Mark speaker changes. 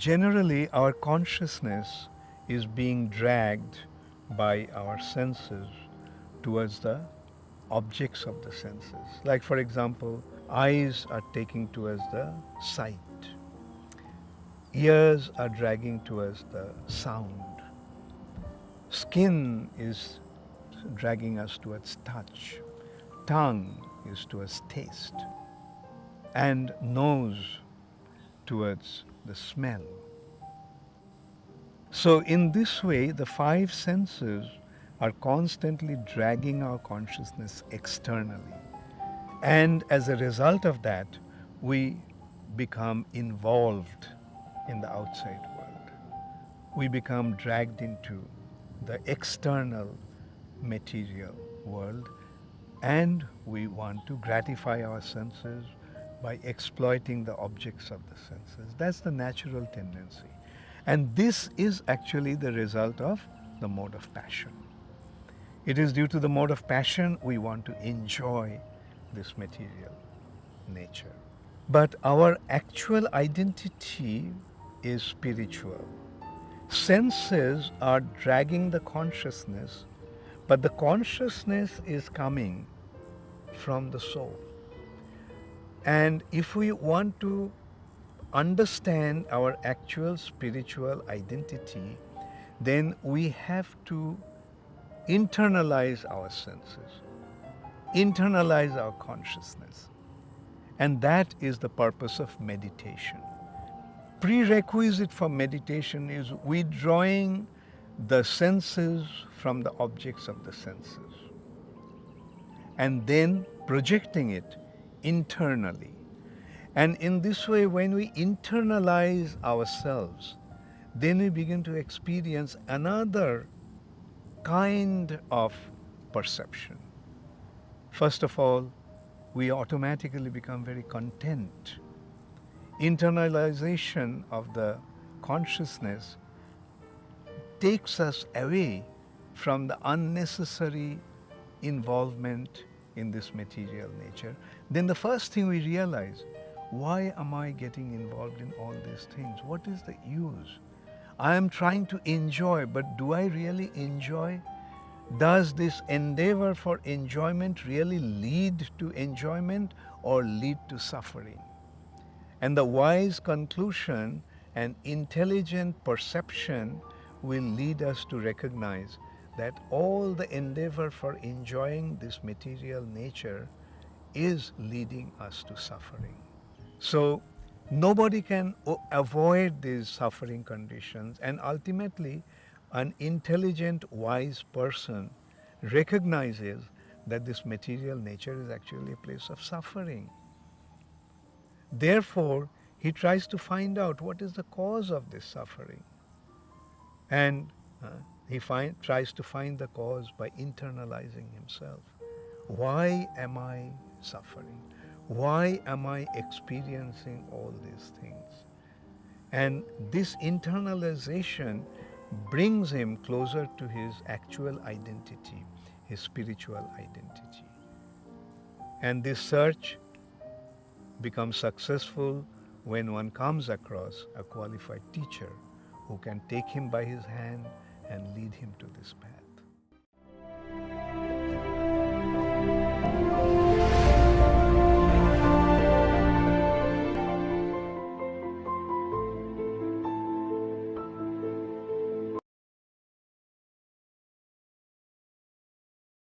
Speaker 1: Generally, our consciousness is being dragged by our senses towards the objects of the senses. Like, for example, eyes are taking towards the sight, ears are dragging towards the sound, skin is dragging us towards touch, tongue is towards taste, and nose towards the smell. So in this way, the five senses are constantly dragging our consciousness externally. And as a result of that, we become involved in the outside world. We become dragged into the external material world, and we want to gratify our senses by exploiting the objects of the senses. That's the natural tendency. And this is actually the result of the mode of passion. It is due to the mode of passion we want to enjoy this material nature. But our actual identity is spiritual. Senses are dragging the consciousness, but the consciousness is coming from the soul. And if we want to understand our actual spiritual identity, then we have to internalize our senses, internalize our consciousness. And that is the purpose of meditation. Prerequisite for meditation is withdrawing the senses from the objects of the senses and then projecting it internally. And in this way, when we internalize ourselves, then we begin to experience another kind of perception. First of all, we automatically become very content. Internalization of the consciousness takes us away from the unnecessary involvement in this material nature. Then the first thing we realize, why am I getting involved in all these things? What is the use? I am trying to enjoy, but do I really enjoy? Does this endeavor for enjoyment really lead to enjoyment or lead to suffering? And the wise conclusion and intelligent perception will lead us to recognize that all the endeavor for enjoying this material nature is leading us to suffering. So nobody can avoid these suffering conditions, and ultimately an intelligent, wise person recognizes that this material nature is actually a place of suffering. Therefore, he tries to find out what is the cause of this suffering. And he tries to find the cause by internalizing himself. Why am I suffering? Why am I experiencing all these things? And this internalization brings him closer to his actual identity, his spiritual identity. And this search becomes successful when one comes across a qualified teacher who can take him by his hand and lead him to this path.